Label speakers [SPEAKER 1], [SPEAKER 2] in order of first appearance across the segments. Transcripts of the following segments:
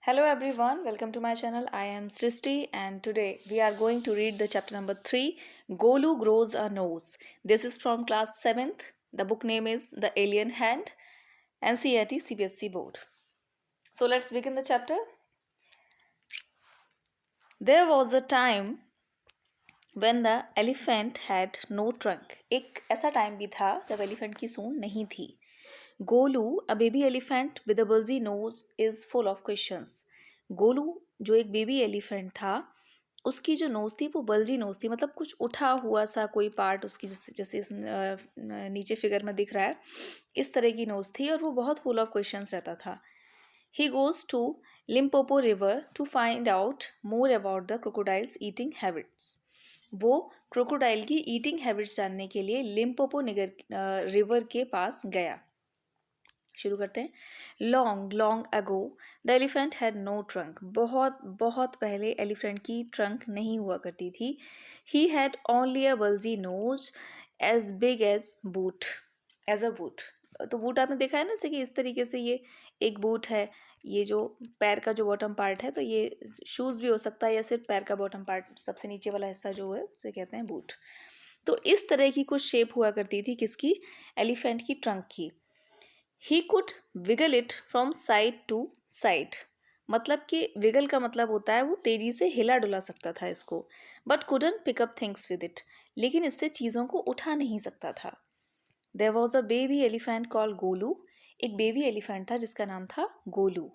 [SPEAKER 1] Hello everyone, welcome to my channel. I am Srishti and today we are going to read the chapter number 3, Golu Grows a Nose. This is from class 7th. The book name is The Alien Hand, NCERT CBSE board. So let's begin the chapter. There was a time when the elephant had no trunk. एक ऐसा time भी था जब elephant की सूंड नहीं थी. Golu, a baby elephant with a bulgy nose, is full of questions. Golu जो एक बेबी एलिफेंट था उसकी जो नोज़ थी वो बल्जी नोज़ थी, मतलब कुछ उठा हुआ सा कोई पार्ट उसकी जैसे इस नीचे फिगर में दिख रहा है, इस तरह की नोज़ थी और वो बहुत फुल ऑफ क्वेश्चंस रहता था. He goes to Limpopo river to find out more about the crocodiles eating habits. वो क्रोकोडाइल की ईटिंग हैबिट्स जानने के लिए लिम्पोपो रिवर के पास गया. शुरू करते हैं. Long long ago the elephant had no trunk. बहुत बहुत पहले एलिफेंट की ट्रंक नहीं हुआ करती थी. He had only a bulgy nose as big as boot. As a boot. तो बूट आपने देखा है ना, जैसे कि इस तरीके से ये एक बूट है. ये जो पैर का जो बॉटम पार्ट है, तो ये शूज़ भी हो सकता है या सिर्फ पैर का बॉटम पार्ट, सबसे नीचे वाला हिस्सा जो है उसे कहते हैं बूट. तो इस तरह की कुछ शेप हुआ करती थी किसकी? एलिफेंट की ट्रंक की. He could wiggle it from side to side. मतलब कि विगल का मतलब होता है वो तेजी से हिला डुला सकता था इसको. But couldn't pick up things with it. लेकिन इससे चीज़ों को उठा नहीं सकता था. There was a baby elephant call Golu. एक बेबी एलिफेंट था जिसका नाम था Golu.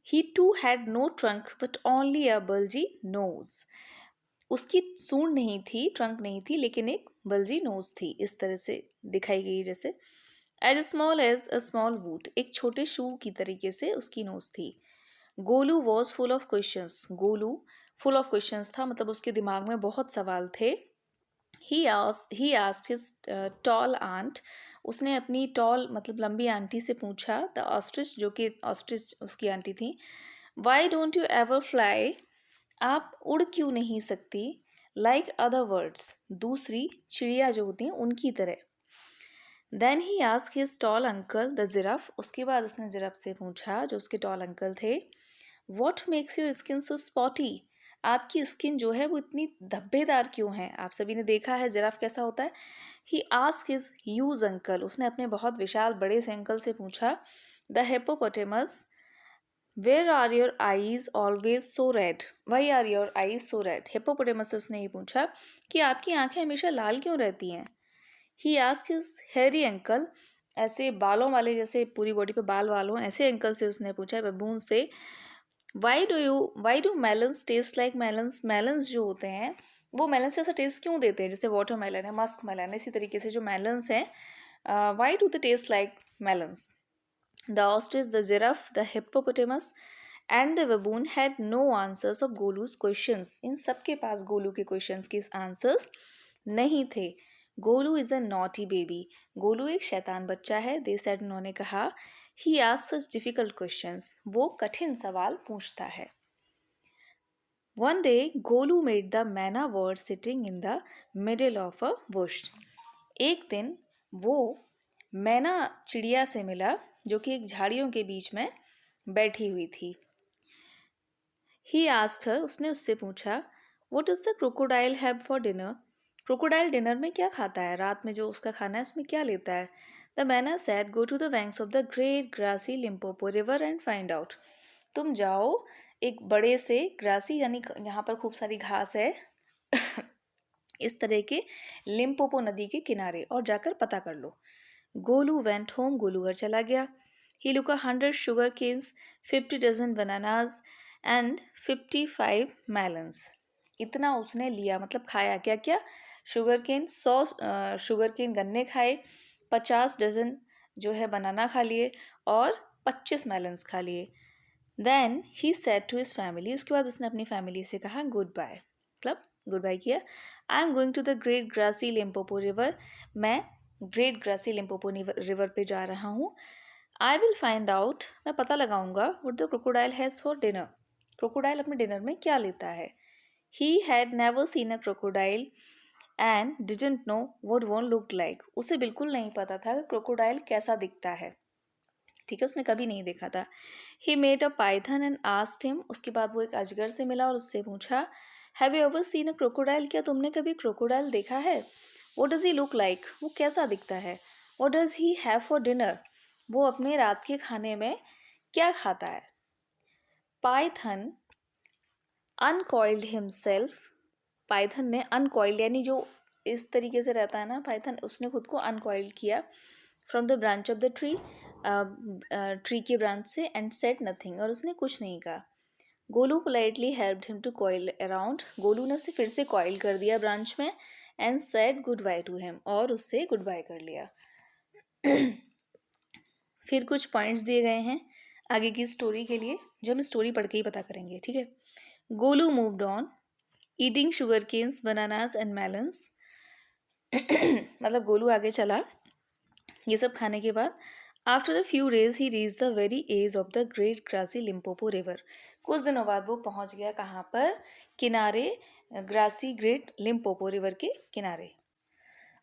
[SPEAKER 1] He too had no trunk but only a bulgy nose. उसकी सूंड नहीं थी, ट्रंक नहीं थी, लेकिन एक बल्जी नोज थी. इस तरह से दिखाई गई जैसे as small as a small boot. एक छोटे शू की तरीके से उसकी नोज थी. Golu was full of questions. Golu full of questions था, मतलब उसके दिमाग में बहुत सवाल थे. He asked his tall aunt. उसने अपनी टॉल मतलब लंबी आंटी से पूछा. द ऑस्ट्रिच, जो कि ऑस्ट्रिच उसकी आंटी थी. Why don't you ever fly. आप उड़ क्यों नहीं सकती? Like other words. दूसरी चिड़िया जो होती हैं उनकी तरह. Then he ask his tall uncle the giraffe. उसके बाद उसने जिराफ से पूछा, जो उसके टॉल अंकल थे, what makes your skin so spotty. आपकी स्किन जो है वो इतनी धब्बेदार क्यों है? आप सभी ने देखा है जिराफ कैसा होता है. He ask his huge uncle. उसने अपने बहुत विशाल बड़े से अंकल से पूछा, the hippopotamus, where are your eyes always so red. Why are your eyes so red. Hippopotamus से उसने ये पूछा कि आपकी आंखें हमेशा लाल क्यों रहती हैं. ही आस्क हिज हेयरी अंकल. ऐसे बालों वाले, जैसे पूरी बॉडी पे बाल वालों ऐसे अंकल से उसने पूछा, बबून से, why do melons test like melons. Melons जो होते हैं वो मेलन्स जैसा टेस्ट क्यों देते हैं? जैसे वाटर मेलन है, मस्क मेलन है, इसी तरीके से जो मेलन्स हैं, why do they taste like melons. The ostrich, the giraffe, the hippopotamus and the baboon had no answers of Golu's questions. इन सबके पास गोलू के क्वेश्चंस के आंसर्स नहीं थे. Golu is a naughty baby. Golu एक शैतान बच्चा है. दे सेड, उन्होंने कहा. He asks such difficult questions. वो कठिन सवाल पूछता है. One day Golu met the myna bird sitting in the middle of a bush. एक दिन वो मैना चिड़िया से मिला जो कि एक झाड़ियों के बीच में बैठी हुई थी. He asked her. उसने उससे पूछा, what is the crocodile have for dinner. Crocodile dinner में क्या खाता है? रात में जो उसका खाना है उसमें क्या लेता है? The myna said, go to the banks of the great grassy Limpopo river and find out. तुम जाओ एक बड़े से ग्रासी, यानी यहाँ पर खूब सारी घास है इस तरह के लिम्पोपो नदी के किनारे, और जाकर पता कर लो. Golu went home. गोलू घर चला गया. He look 100 sugar canes, 50 dozen bananas and 55 melons. इतना उसने लिया, मतलब खाया क्या क्या? शुगर केन, 100 शुगर केन गन्ने खाए, 50 डजन जो है बनाना खा लिए, और 25 मेलन्स खा लिए. Then he said to his family. उसके बाद उसने अपनी फैमिली से कहा गुड बाय, मतलब गुड बाय किया. I am going to the great grassy Limpopo river. मैं ग्रेट ग्रासी लिम्पोपो रिवर पे जा रहा हूँ. I will find out. मैं पता लगाऊंगा what the crocodile has for dinner. Crocodile अपने डिनर में क्या लेता है. He had never seen a crocodile and didn't know what one look like. उसे बिल्कुल नहीं पता था कि क्रोकोडाइल कैसा दिखता है. ठीक है, उसने कभी नहीं देखा था. He met a python and asked him, उसके बाद वो एक अजगर से मिला और उससे पूछा, have you ever seen a crocodile, क्या तुमने कभी क्रोकोडाइल देखा है? What does he look like, वो कैसा दिखता है? What does he have for dinner, वो अपने रात के खाने में क्या खाता है? पाइथन अनकॉइल्ड हिमसेल्फ, पाइथन ने अनकॉइल्ड यानी जो इस तरीके से रहता है ना पाइथन, उसने खुद को अनकॉइल्ड किया from the branch of the tree, tree के ब्रांच से, एंड सेड नथिंग, और उसने कुछ नहीं कहा. Golu politely helped him to coil around, Golu ने उसे फिर से कॉइल कर दिया ब्रांच में, and said goodbye to him, और उससे गुड बाय कर लिया. फिर कुछ पॉइंट्स दिए गए हैं आगे की स्टोरी के लिए, जो हम स्टोरी पढ़ के ही पता करेंगे. ठीक है. Golu moved on eating sugar canes, bananas and melons. मतलब गोलू आगे चला ये सब खाने के बाद. After a few days he reach the very edge of the great grassy Limpopo river. कुछ दिनों बाद वो पहुंच गया कहाँ पर? किनारे, ग्रासी ग्रेट लिम्पोपो रिवर के किनारे.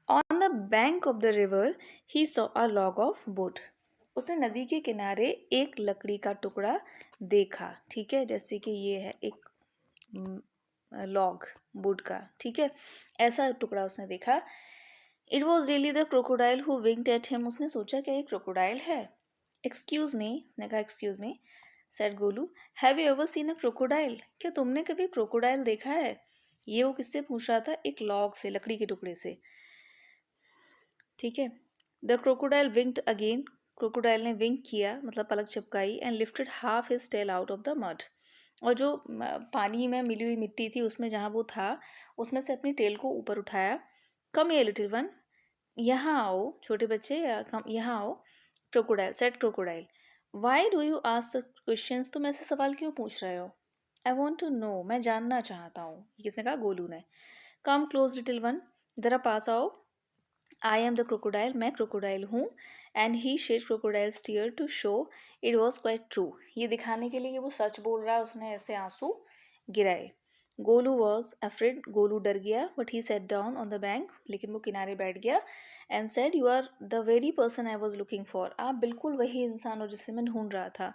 [SPEAKER 1] On the bank of the river he saw a log of would. उसने नदी के किनारे एक लकड़ी का टुकड़ा देखा. ठीक है, जैसे कि ये है एक लॉग वुड का. ठीक है, ऐसा टुकड़ा उसने देखा. It was really the crocodile who winked at him. उसने सोचा क्या ये क्रोकोडाइल है? एक्सक्यूज मी, उसने कहा excuse me. Said Golu, have you ever seen a crocodile, क्या तुमने कभी क्रोकोडाइल देखा है? ये वो किससे पूछ रहा था? एक लॉग से, लकड़ी के टुकड़े से. ठीक है. The crocodile winked again, crocodile ने विंक किया मतलब पलक झपकाई, and lifted half his tail out of the mud. और जो पानी में मिली हुई मिट्टी थी उसमें जहाँ वो था उसमें से अपनी टेल को ऊपर उठाया. कम ये लिटिल वन, यहाँ आओ छोटे बच्चे, यहाँ आओ. Crocodile said crocodile, why do you ask questions, तुम ऐसे सवाल क्यों पूछ रहे हो? आई वॉन्ट टू नो, मैं जानना चाहता हूँ. किसने कहा? गोलू ने. कम क्लोज लिटिल वन, ज़रा पास आओ. आई एम द क्रोकोडाइल, मैं क्रोकोडाइल हूँ. And he shed crocodiles tear to show it was quite true, ये दिखाने के लिए कि वो सच बोल रहा है उसने ऐसे आंसू गिराए. गोलू वॉज अफ्रेड, गोलू डर गया. But he sat down on the bank, लेकिन वो किनारे बैठ गया. And said, you are the very person I was looking for, आप बिल्कुल वही इंसान हो जिसे मैं ढूंढ रहा था.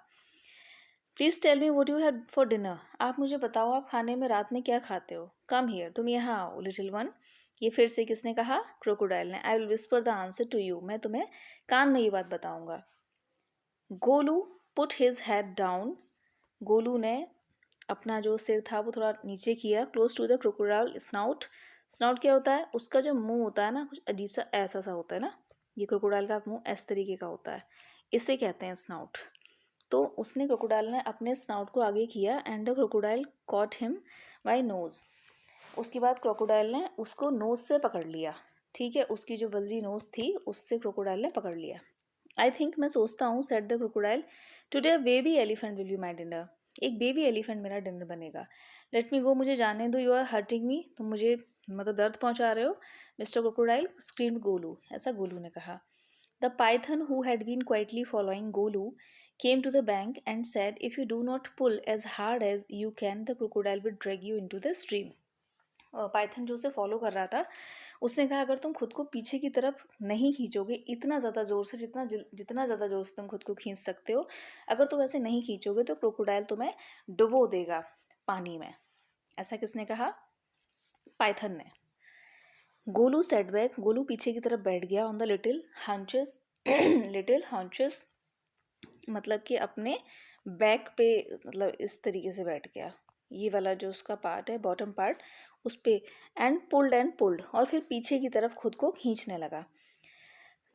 [SPEAKER 1] Please tell me what you had for dinner, आप मुझे बताओ आप खाने में रात में क्या खाते हो? कम हियर, तुम यहाँ आओ लिटिल वन. ये फिर से किसने कहा? क्रोकोडाइल ने. I will whisper the answer to you, मैं तुम्हें कान में ये बात बताऊंगा. Golu put his head down, Golu ने अपना जो सिर था वो थोड़ा नीचे किया. Close to the crocodile snout, snout क्या होता है? उसका जो मुंह होता है ना कुछ अजीब सा ऐसा सा होता है ना, ये क्रोकोडाइल का मुंह इस तरीके का होता है, इसे कहते हैं स्नाउट. तो उसने क्रोकोडाइल ने अपने स्नाउट को आगे किया, and the crocodile caught him by nose. उसके बाद क्रोकोडाइल ने उसको नोज से पकड़ लिया. ठीक है, उसकी जो वल्जी नोज थी उससे क्रोकोडाइल ने पकड़ लिया. आई थिंक, मैं सोचता हूँ, said the crocodile, today baby elephant will be my dinner, एक बेबी एलिफेंट मेरा डिनर बनेगा. लेट मी गो, मुझे जाने दो. यू आर हर्टिंग मी, तुम मुझे मतलब दर्द पहुंचा रहे हो. मिस्टर क्रोकोडाइल स्क्रीम्ड गोलू, ऐसा गोलू ने कहा. The python who had been quietly following Golu came to the bank and said, if you do not pull as hard as you can, the crocodile will drag you into the stream. Python जो उसे follow कर रहा था उसने कहा, अगर तुम खुद को पीछे की तरफ नहीं खींचोगे इतना ज़्यादा ज़ोर से, जितना ज़्यादा ज़ोर से तुम खुद को खींच सकते हो, अगर तुम ऐसे नहीं खींचोगे तो क्रोकोडाइल तुम्हें डुबो देगा पानी में. ऐसा किसने कहा? पाइथन ने. गोलू सेट बैक, गोलू पीछे की तरफ बैठ गया. ऑन द लिटिल हंचेस, लिटिल हंचेस मतलब कि अपने बैक पे, मतलब इस तरीके से बैठ गया, ये वाला जो उसका पार्ट है बॉटम पार्ट उस पे. एंड पुल्ड, और फिर पीछे की तरफ खुद को खींचने लगा.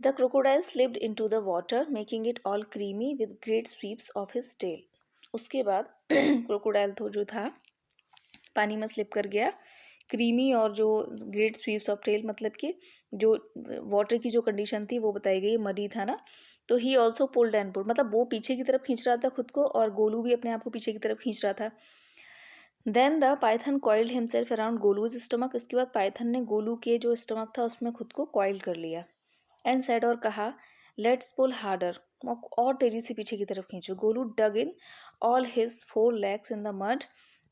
[SPEAKER 1] The crocodile slipped into the water making it all creamy with great sweeps of his tail. उसके बाद क्रोकोडाइल तो जो था पानी में स्लिप कर गया, क्रीमी और जो ग्रेट स्वीप्स ऑफ टेल मतलब कि जो वाटर की जो कंडीशन थी वो बताई गई, मडी था ना. तो he also pulled and pulled, मतलब वो पीछे की तरफ खींच रहा था खुद को और गोलू भी अपने आप को पीछे की तरफ खींच रहा था. Then the python coiled himself around Golu's stomach. इसके बाद पाइथन ने गोलू के जो स्टमक था उसमें खुद को कॉइल कर लिया. एंड सेड, और कहा, लेट्स पुल हार्डर, और तेजी से पीछे की तरफ खींचो. Golu dug in all his 4 legs in the mud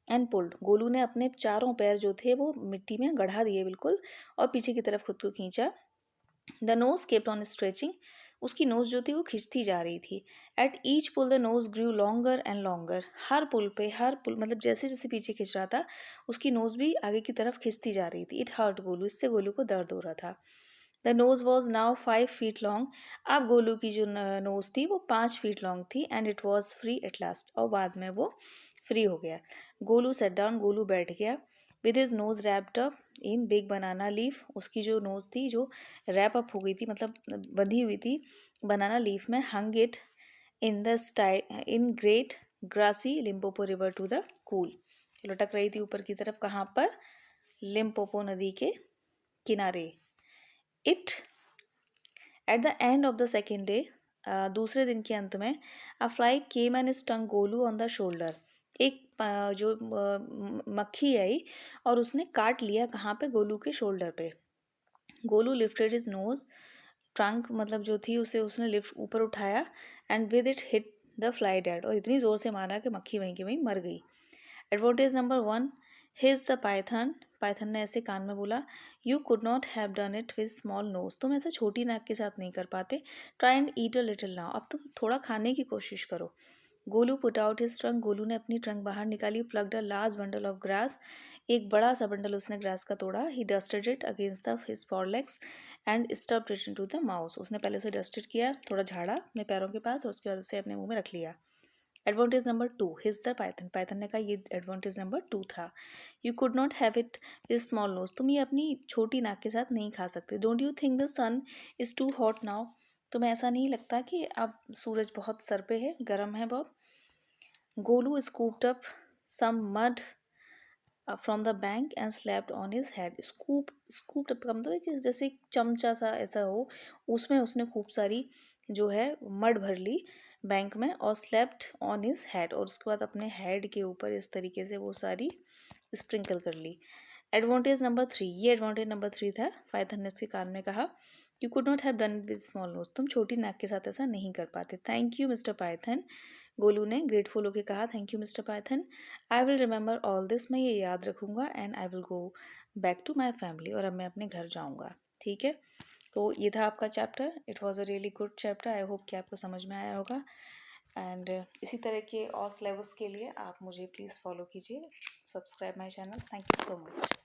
[SPEAKER 1] and pulled. Golu ने अपने चारों पैर जो थे वो मिट्टी में गढ़ा दिए बिल्कुल, और पीछे की तरफ खुद को खींचा. The nose kept on stretching, उसकी नोज़ जो थी वो खिंचती जा रही थी। At each pull the nose grew longer and longer. हर पुल मतलब जैसे जैसे पीछे खिंच रहा था उसकी नोज़ भी आगे की तरफ खिंचती जा रही थी। इट हर्ट गोलू, इससे गोलू को दर्द हो रहा था। The nose was now 5 feet long. अब गोलू की जो नोज़ थी वो 5 फीट लॉन्ग थी and it was free at last, और बाद में वो फ्री हो गया। गोलू सेट डाउन, गोलू बैठ गया। With his nose wrapped up in big banana leaf. उसकी जो नोज़ थी जो रैप अप हो गई थी, मतलब बंधी हुई थी बनाना लीफ में। Hung it in the sty in great grassy Limpopo river to the cool. लटक रही थी ऊपर की तरफ, कहाँ पर? लिम्पोपो नदी के किनारे। It at the end of the second day, दूसरे दिन के अंत में, अ fly came and stung Golu on the shoulder. एक जो मक्खी आई और उसने काट लिया, कहाँ पे? गोलू के शोल्डर पे। Golu lifted his nose, trunk मतलब जो थी उसे उसने लिफ्ट ऊपर उठाया, and with it hit the fly dead, और इतनी ज़ोर से मारा कि मक्खी वहीं की वहीं मर गई। Advantage number 1, hissed the python. Python ने ऐसे कान में बोला, you could not have done it with small nose. तुम ऐसा छोटी नाक के साथ नहीं कर पाते। Try and eat a little now. अब तुम थोड़ा खाने की कोशिश करो। Golu put out his trunk. Golu ने अपनी ट्रंक बाहर निकाली। Plucked a large bundle of grass. एक बड़ा सा बंडल उसने ग्रास का तोड़ा। He dusted it against the his forelegs and stuffed it into the mouth. उसने पहले उसे डस्टेड किया, थोड़ा झाड़ा अपने पैरों के पास, और उसके बाद उसे अपने मुंह में रख लिया। Advantage number 2, hissed the python. Python ने कहा, ये एडवांटेज नंबर 2 था। You could not have it with small nose. तुम ये अपनी छोटी नाक के साथ नहीं खा सकते। Don't you think the sun is too hot now. तुम्हें ऐसा नहीं लगता कि अब सूरज बहुत सर पे है, गर्म है बहुत? Golu scooped up some mud from the bank and slapped on his head. Scooped up का मतलब है कि जैसे एक चमचा सा ऐसा हो, उसमें उसने खूब सारी जो है मड भर ली बैंक में, और स्लैप्ड ऑन हिज हेड, और उसके बाद अपने हेड के ऊपर इस तरीके से वो सारी स्प्रिंकल कर ली। एडवांटेज नंबर 3, ये एडवांटेज नंबर 3 था। पाइथन ने उसके कान में कहा, you could not have done with small nose. तुम छोटी नाक के साथ ऐसा नहीं कर पाते। Thank you mister python. Golu ने ग्रेटफुल होकर कहा, thank you mister python. I will remember all this. मैं ये याद रखूँगा। And I will go back to my family. और अब मैं अपने घर जाऊँगा। ठीक है, तो ये था आपका chapter. It was a really good chapter. I hope कि आपको समझ में आया होगा। एंड इसी तरह के और सिलेबस के लिए आप मुझे प्लीज़ फॉलो कीजिए, subscribe my channel. Thank you so much.